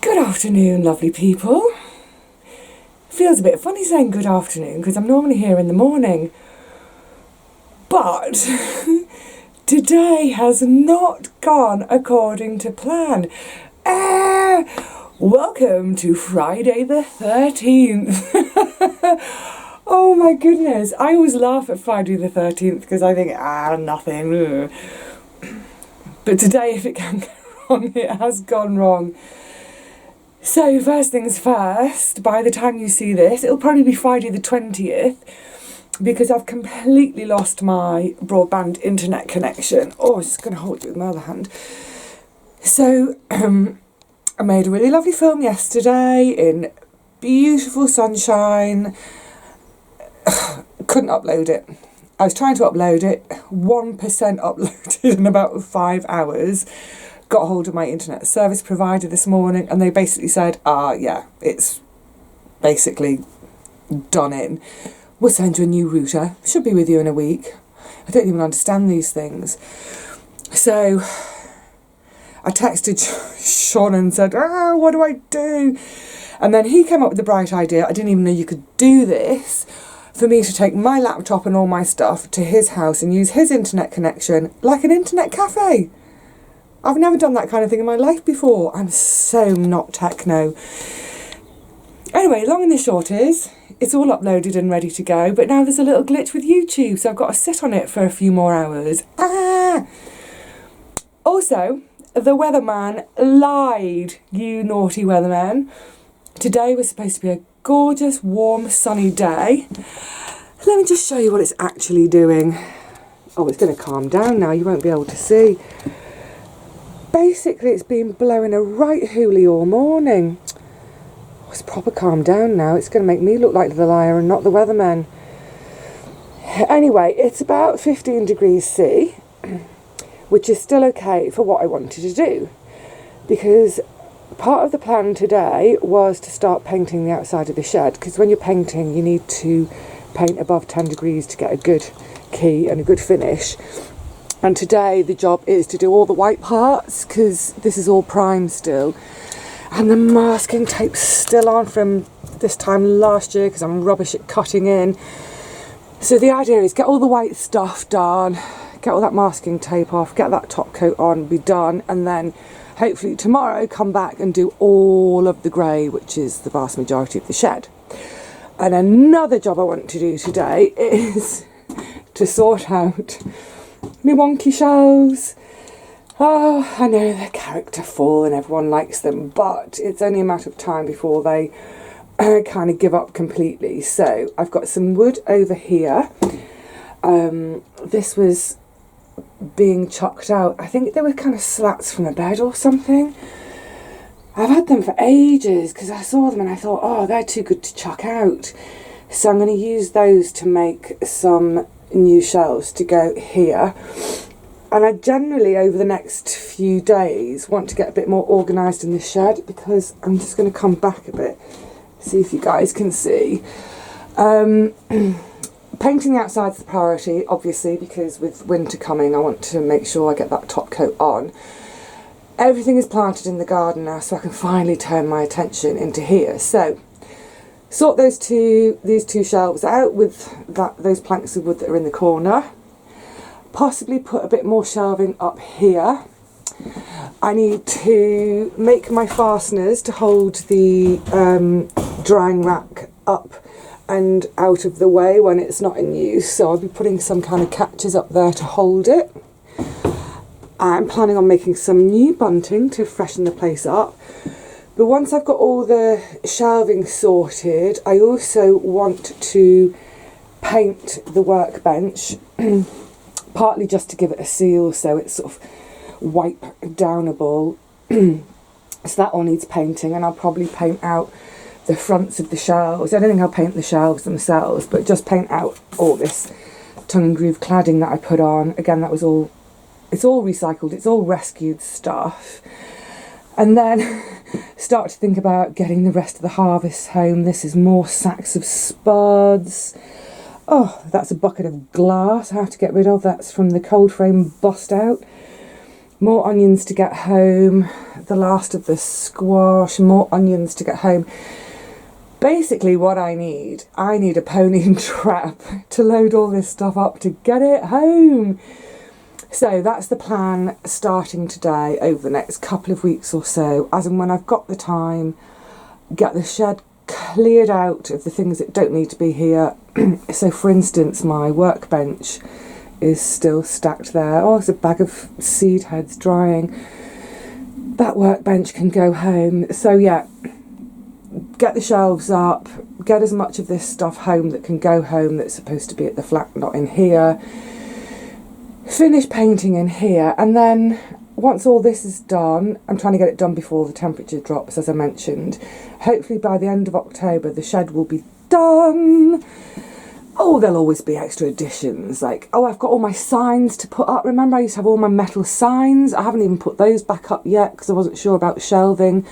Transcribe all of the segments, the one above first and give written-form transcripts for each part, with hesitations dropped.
Good afternoon, lovely people. Feels a bit funny saying good afternoon because I'm normally here in the morning. But today has not gone according to plan. Welcome to Friday the 13th. Oh my goodness. I always laugh at Friday the 13th because I think, nothing. But today, if it can go wrong, it has gone wrong. So first things first, by the time you see this, it'll probably be Friday the 20th because I've completely lost my broadband internet connection. Oh, I was just going to hold it with my other hand. So I made a really lovely film yesterday in beautiful sunshine. Couldn't upload it. I was trying to upload it, 1% uploaded in about 5 hours. Got hold of my internet service provider this morning and they basically said, yeah, it's basically done in. We'll send you a new router. Should be with you in a week. I don't even understand these things. So I texted Sean and said, what do I do? And then he came up with the bright idea. I didn't even know you could do this. For me to take my laptop and all my stuff to his house and use his internet connection like an internet cafe. I've never done that kind of thing in my life before. I'm so not techno. Anyway, long and the short is, it's all uploaded and ready to go, but now there's a little glitch with YouTube, so I've got to sit on it for a few more hours. Also, the weatherman lied, you naughty weatherman. Today was supposed to be a gorgeous, warm, sunny day. Let me just show you what it's actually doing. Oh, it's going to calm down now, you won't be able to see. Basically, it's been blowing a right hoolie all morning. Oh, it's proper calmed down now. It's going to make me look like the liar and not the weatherman. Anyway, it's about 15 degrees C, which is still okay for what I wanted to do. Because part of the plan today was to start painting the outside of the shed. Because when you're painting, you need to paint above 10 degrees to get a good key and a good finish. And today the job is to do all the white parts because this is all prime still. And the masking tape's still on from this time last year because I'm rubbish at cutting in. So the idea is get all the white stuff done, get all that masking tape off, get that top coat on, be done. And then hopefully tomorrow come back and do all of the grey, which is the vast majority of the shed. And another job I want to do today is to sort out my wonky shelves. Oh, I know they're character full and everyone likes them, but it's only a matter of time before they kind of give up completely. So I've got some wood over here. This was being chucked out. I think they were kind of slats from a bed or something. I've had them for ages because I saw them and I thought, oh, they're too good to chuck out. So I'm going to use those to make some new shelves to go here. And I generally over the next few days want to get a bit more organised in the shed because I'm just going to come back a bit, see if you guys can see. Painting the outside's the priority, obviously, because with winter coming I want to make sure I get that top coat on. Everything is planted in the garden now, so I can finally turn my attention into here. So sort these two shelves out with those planks of wood that are in the corner. Possibly put a bit more shelving up here. I need to make my fasteners to hold the drying rack up and out of the way when it's not in use. So I'll be putting some kind of catches up there to hold it. I'm planning on making some new bunting to freshen the place up. But once I've got all the shelving sorted, I also want to paint the workbench, partly just to give it a seal so it's sort of wipe downable. So that all needs painting, and I'll probably paint out the fronts of the shelves. I don't think I'll paint the shelves themselves, but just paint out all this tongue and groove cladding that I put on. Again, that was all, it's all recycled, it's all rescued stuff. And then start to think about getting the rest of the harvest home. This is more sacks of spuds. Oh, that's a bucket of glass I have to get rid of. That's from the cold frame bust out. more onions to get home, the last of the squash, more onions to get home. Basically what I need a pony and trap to load all this stuff up to get it home. So that's the plan, starting today over the next couple of weeks or so, as and when I've got the time, get the shed cleared out of the things that don't need to be here. So for instance, my workbench is still stacked there. Oh, it's a bag of seed heads drying. That workbench can go home. So yeah, get the shelves up, get as much of this stuff home that can go home that's supposed to be at the flat, not in here. Finish painting in here, and then once all this is done, I'm trying to get it done before the temperature drops, as I mentioned. Hopefully by the end of October the shed will be done. Oh, there'll always be extra additions, like, oh, I've got all my signs to put up. Remember I used to have all my metal signs? I haven't even put those back up yet because I wasn't sure about shelving.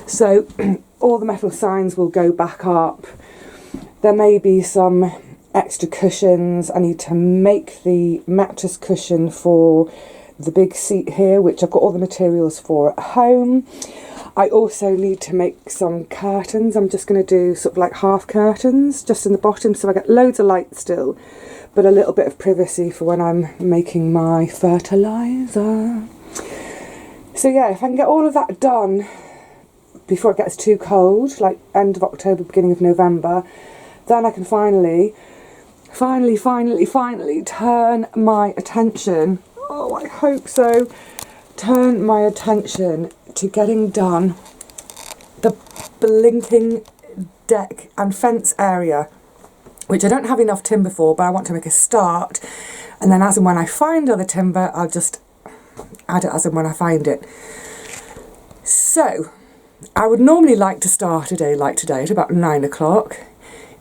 So all the metal signs will go back up. There may be some extra cushions. I need to make the mattress cushion for the big seat here, which I've got all the materials for at home. I also need to make some curtains. I'm just going to do sort of like half curtains just in the bottom, so I get loads of light still, but a little bit of privacy for when I'm making my fertiliser. So yeah, if I can get all of that done before it gets too cold, like end of October, beginning of November, then I can finally turn my attention, oh I hope so, turn my attention to getting done the blinking deck and fence area, which I don't have enough timber for, but I want to make a start, and then as and when I find other timber I'll just add it as and when I find it. So I would normally like to start a day like today at about 9 o'clock.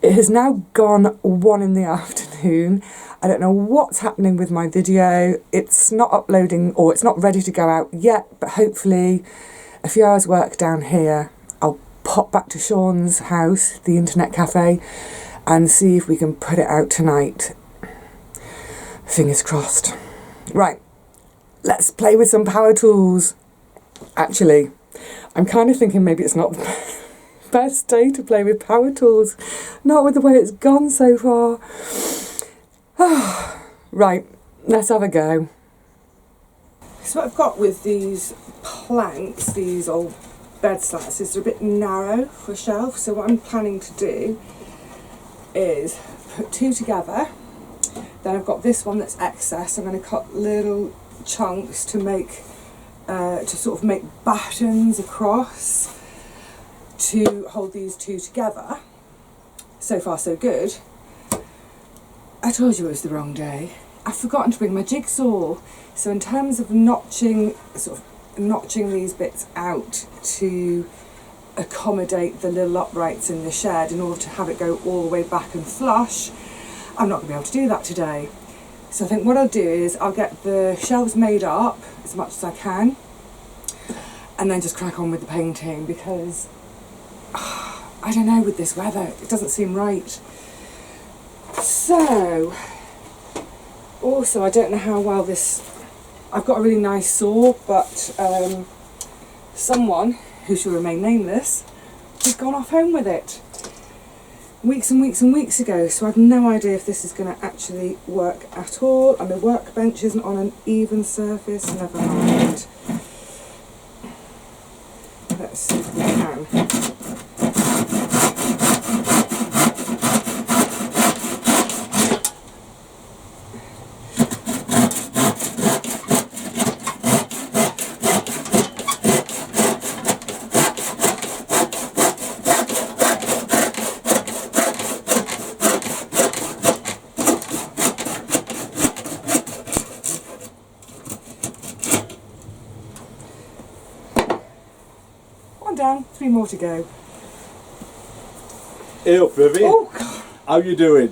It has now gone 1 in the afternoon. I don't know what's happening with my video. It's not uploading, or it's not ready to go out yet, but hopefully a few hours work down here, I'll pop back to Sean's house, the internet cafe, and see if we can put it out tonight. Fingers crossed. Right, let's play with some power tools. Actually, I'm kind of thinking maybe it's not the best day to play with power tools, not with the way it's gone so far. Right, let's have a go. So what I've got with these planks, these old bed slats, is they're a bit narrow for a shelf, so what I'm planning to do is put two together. Then I've got this one that's excess. I'm going to cut little chunks to make to sort of make battens across to hold these two together. So far so good. I told you it was the wrong day. I've forgotten to bring my jigsaw. So in terms of notching these bits out to accommodate the little uprights in the shed in order to have it go all the way back and flush, I'm not going to be able to do that today. So I think what I'll do is I'll get the shelves made up as much as I can and then just crack on with the painting, because I don't know, with this weather it doesn't seem right. So also I don't know how well this, I've got a really nice saw, but someone who shall remain nameless has gone off home with it weeks and weeks and weeks ago, so I've no idea if this is going to actually work at all, and the workbench isn't on an even surface. Never mind. Let's see if we can. Down, 3 more to go. Hey up, Vivi. Oh God. How you doing?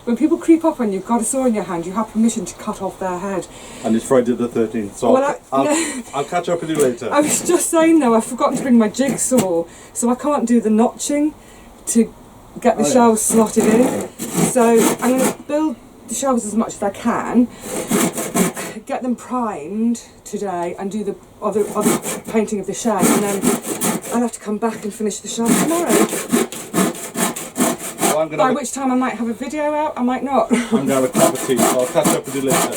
When people creep up on you, you've got a saw in your hand, you have permission to cut off their head. And it's Friday the 13th, so Well, I'll catch up with you later. I was just saying though, I've forgotten to bring my jigsaw, so I can't do the notching to get the shelves slotted in. So I'm going to build the shelves as much as I can. get them primed today and do the other painting of the shed, and then I'll have to come back and finish the shed tomorrow. Well, By which time I might have a video out, I might not. I'm going to have a cup of tea, so I'll catch up with you later.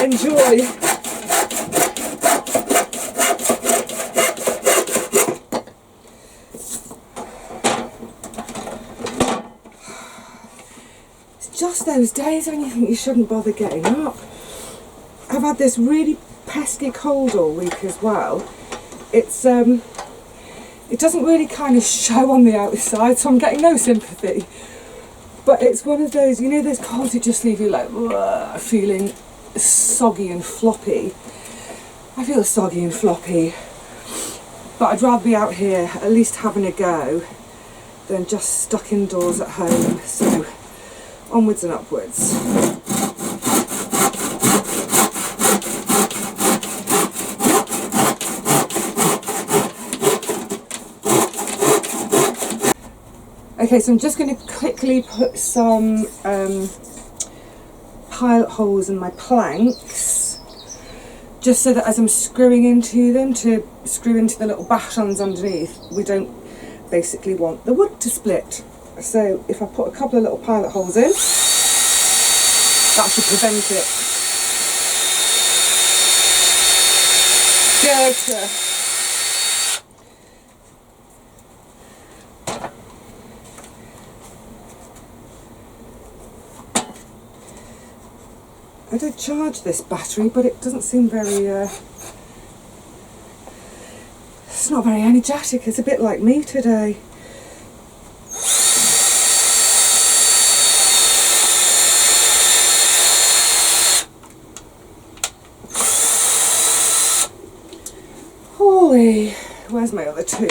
Enjoy. It's just those days when you think you shouldn't bother getting up. I've had this really pesky cold all week as well. It's it doesn't really kind of show on the outside, so I'm getting no sympathy. But it's one of those, you know, those colds that just leave you like feeling soggy and floppy. I feel soggy and floppy, but I'd rather be out here at least having a go than just stuck indoors at home. So onwards and upwards. Okay, so I'm just going to quickly put some pilot holes in my planks, just so that as I'm screwing into them to screw into the little bashons underneath, we don't basically want the wood to split. So if I put a couple of little pilot holes in, that should prevent it. Good. I did charge this battery, but it doesn't seem very, it's not very energetic. It's a bit like me today. Holy, where's my other two?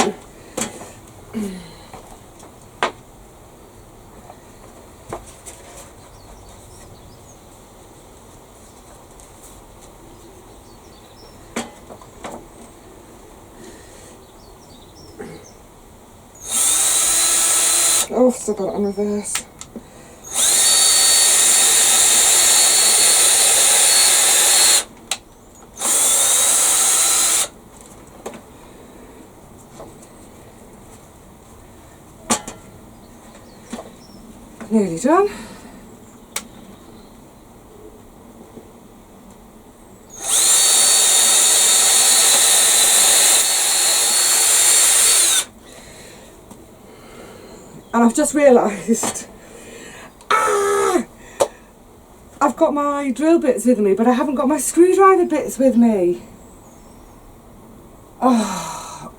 Oh, still got it on reverse. Nearly done. And I've just realised, I've got my drill bits with me, but I haven't got my screwdriver bits with me. I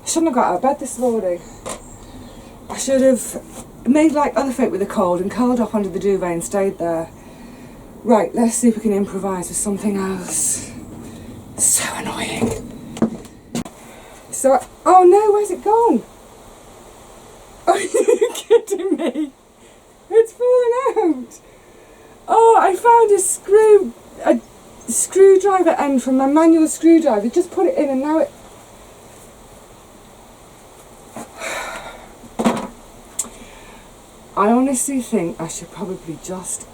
shouldn't have got out of bed this morning. I should have made like other folk with a cold and curled up under the duvet and stayed there. Right, let's see if we can improvise with something else. So annoying. So, oh no, where's it gone? Are you kidding me? It's fallen out. Oh, I found a screwdriver end from my manual screwdriver. Just put it in and now it... I honestly think I should probably just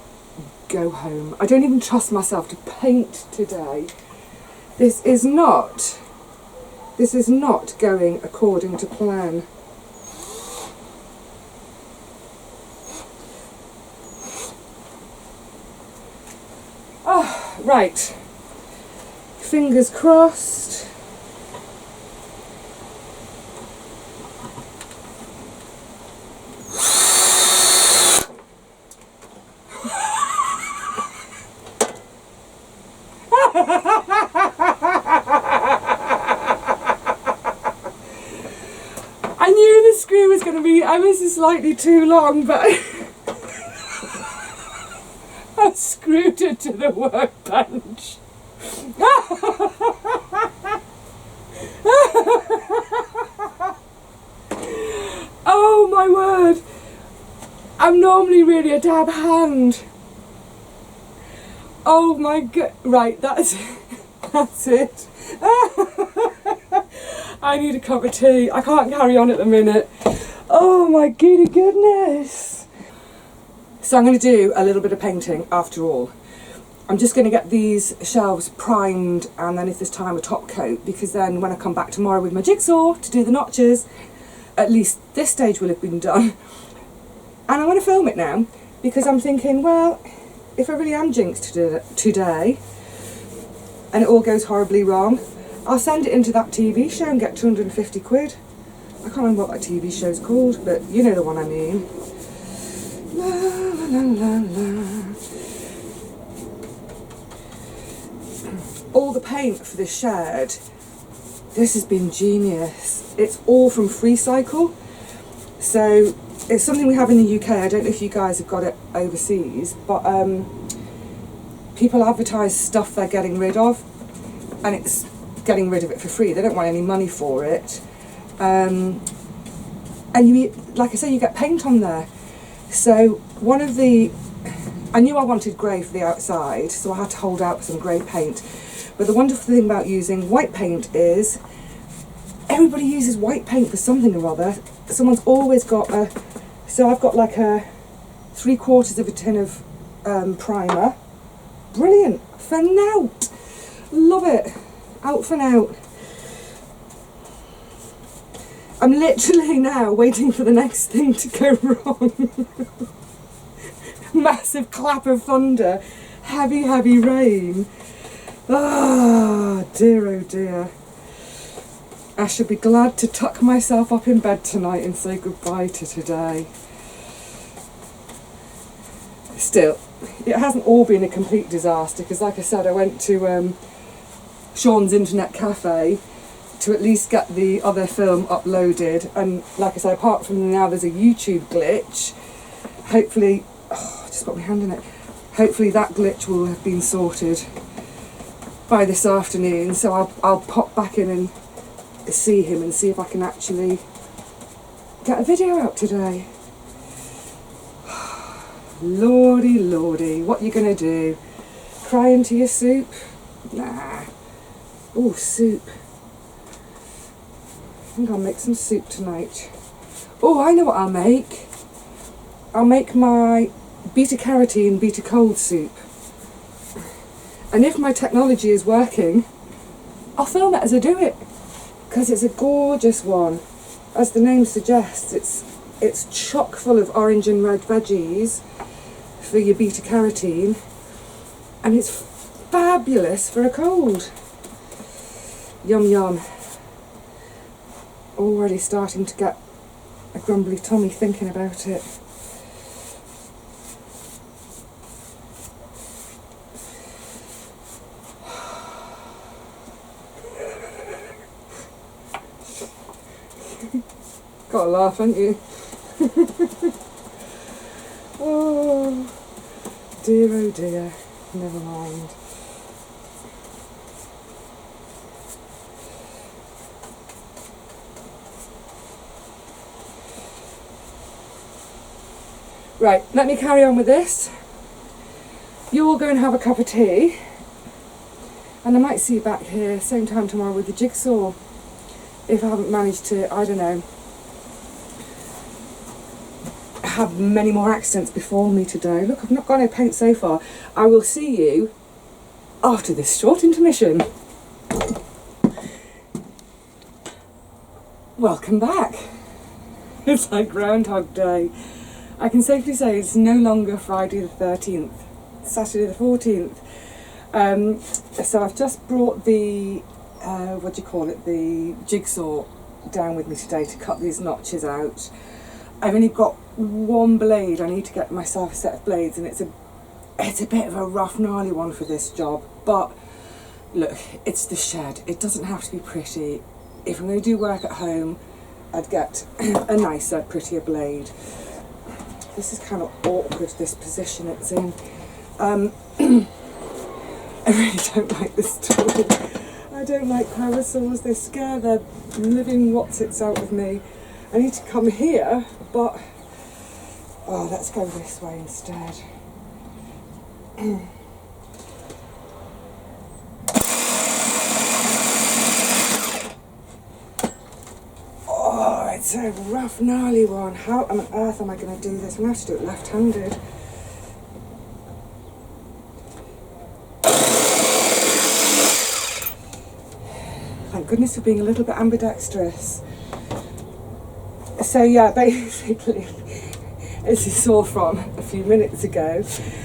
go home. I don't even trust myself to paint today. This is not going according to plan. Oh, right. Fingers crossed. I knew the screw was going to be ever so slightly too long, but I screwed it to the workbench. Oh my word. I'm normally really a dab hand. Oh my god. Right, that's it. I need a cup of tea. I can't carry on at the minute. Oh my giddy goodness. So I'm going to do a little bit of painting after all. I'm just going to get these shelves primed, and then if there's time a top coat, because then when I come back tomorrow with my jigsaw to do the notches, at least this stage will have been done. And I'm going to film it now, because I'm thinking, well, if I really am jinxed today and it all goes horribly wrong, I'll send it into that TV show and get 250 quid. I can't remember what that TV show's called, but you know the one I mean. La, la, la, la. All the paint for this shed, this has been genius. It's all from Freecycle. So it's something we have in the UK. I don't know if you guys have got it overseas, but people advertise stuff they're getting rid of, and it's getting rid of it for free. They don't want any money for it. And you, like I say, you get paint on there. So I knew I wanted grey for the outside, so I had to hold out for some grey paint. But the wonderful thing about using white paint is everybody uses white paint for something or other. Someone's always got so I've got like a 3/4 of a tin of primer. Brilliant, for nout. Love it, out for nout. I'm literally now waiting for the next thing to go wrong. Massive clap of thunder, heavy rain. Ah, dear oh dear. I should be glad to tuck myself up in bed tonight and say goodbye to today. Still, it hasn't all been a complete disaster, because like I said, I went to Sean's internet cafe to at least get the other film uploaded, and like I say, apart from now there's a YouTube glitch. Hopefully, I just got my hand in it. Hopefully that glitch will have been sorted by this afternoon, so I'll pop back in and see him and see if I can actually get a video out today. Lordy, what you gonna do? Cry into your soup? Nah. Oh, soup. I think I'll make some soup tonight. Oh, I know what I'll make. I'll make my beta carotene, beta cold soup. And if my technology is working, I'll film it as I do it, because it's a gorgeous one. As the name suggests, it's chock full of orange and red veggies for your beta carotene, and it's fabulous for a cold. Yum yum. Already starting to get a grumbly tummy thinking about it. Gotta laugh, haven't you? Oh dear, never mind. Right, let me carry on with this. You all go and have a cup of tea, and I might see you back here same time tomorrow with the jigsaw, if I haven't managed to, I don't know, have many more accidents before me today. Look, I've not got no paint so far. I will see you after this short intermission. Welcome back. It's like Groundhog Day. I can safely say it's no longer Friday the 13th, Saturday the 14th. So I've just brought the, the jigsaw down with me today to cut these notches out. I've only got one blade. I need to get myself a set of blades, and it's a bit of a rough, gnarly one for this job. But look, it's the shed. It doesn't have to be pretty. If I'm going to do work at home, I'd get a nicer, prettier blade. This is kind of awkward, this position it's in. I really don't like this tool. I don't like power saws. They scare the living whatsits out of me. I need to come here, but oh, let's go this way instead. Oh, it's a rough, gnarly one. How on earth am I going to do this? I'm going to have to do it left-handed. thank goodness for being a little bit ambidextrous. So yeah, basically, as you saw from a few minutes ago,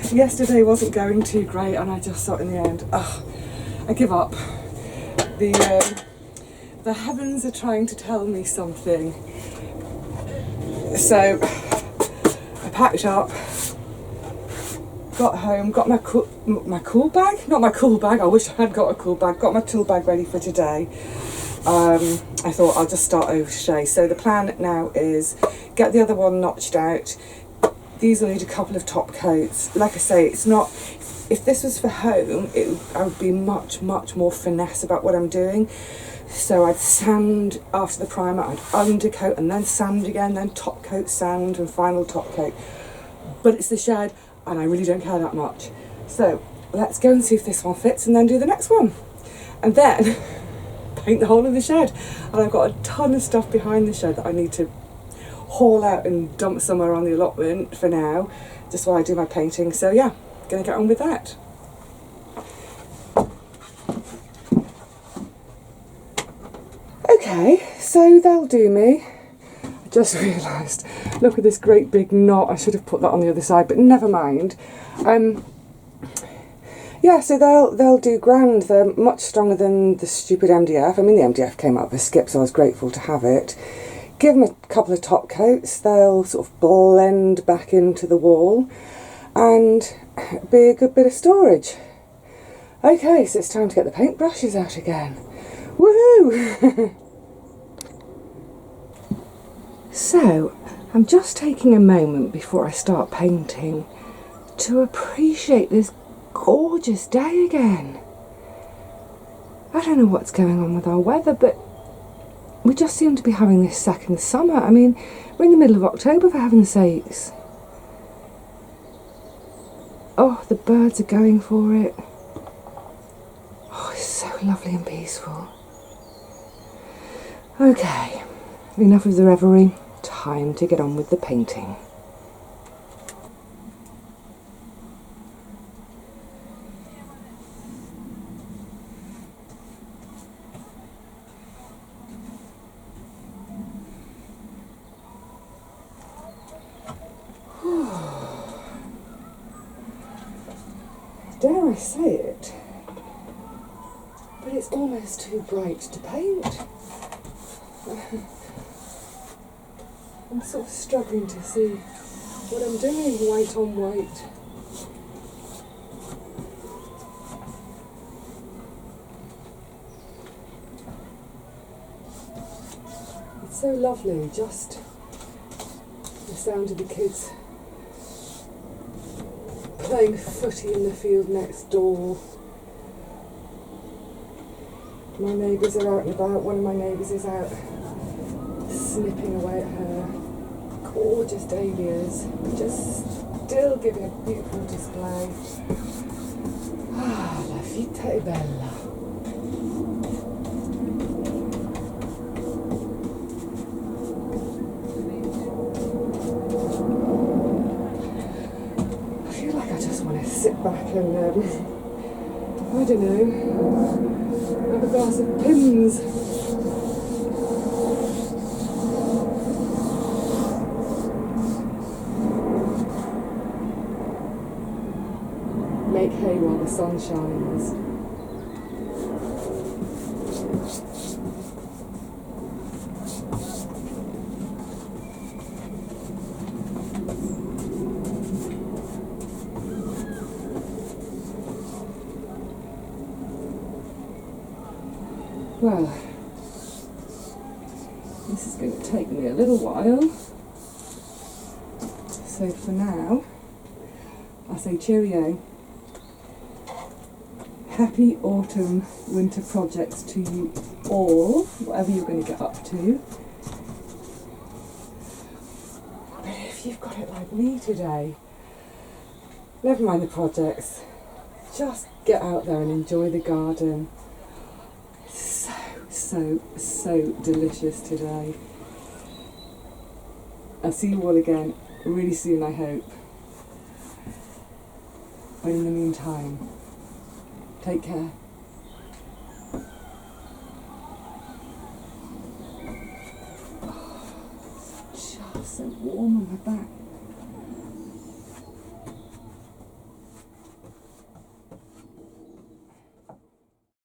yesterday wasn't going too great, and I just thought in the end, I give up. The heavens are trying to tell me something. So I packed up, got home, got my cool bag, not my cool bag, I wish I had got a cool bag, got my tool bag ready for today. I thought I'll just start over today. So the plan now is get the other one notched out. These will need a couple of top coats. Like I say, it's not, if this was for home, I would be much more finesse about what I'm doing. So I'd sand after the primer, I'd undercoat and then sand again, then top coat, sand and final top coat. But it's the shed and I really don't care that much. So let's go and see if this one fits and then do the next one. And then paint the whole of the shed. And I've got a ton of stuff behind the shed that I need to haul out and dump somewhere on the allotment for now, just while I do my painting. So yeah, gonna get on with that. Okay, so they'll do me. I just realised, look at this great big knot. I should have put that on the other side, but never mind. Yeah, so they'll do grand. They're much stronger than the stupid MDF. I mean, the MDF came out of a skip, so I was grateful to have it. Give them a couple of top coats. They'll sort of blend back into the wall and be a good bit of storage. Okay, so it's time to get the paintbrushes out again. Woohoo! So, I'm just taking a moment before I start painting to appreciate this gorgeous day again. I don't know what's going on with our weather, but we just seem to be having this second summer. I mean, we're in the middle of October, for heaven's sakes. Oh, the birds are going for it. Oh, it's so lovely and peaceful. Okay, enough of the reverie. Time to get on with the painting. Dare I say it, but it's almost too bright to paint. I'm sort of struggling to see what I'm doing, white on white. It's so lovely, just the sound of the kids playing footy in the field next door. My neighbours are out and about. One of my neighbours is out snipping away at her gorgeous dahlias, just still giving a beautiful display. Ah, la vita è bella. I feel like I just want to sit back and, I don't know, have a glass of Pimm's. Make hay while the sun shines. Well, this is going to take me a little while. So for now, I say cheerio. Happy autumn winter projects to you all, whatever you're going to get up to. But if you've got it like me today, never mind the projects, just get out there and enjoy the garden. It's so delicious today. I'll see you all again really soon, I hope. But in the meantime, take care. so warm on my back.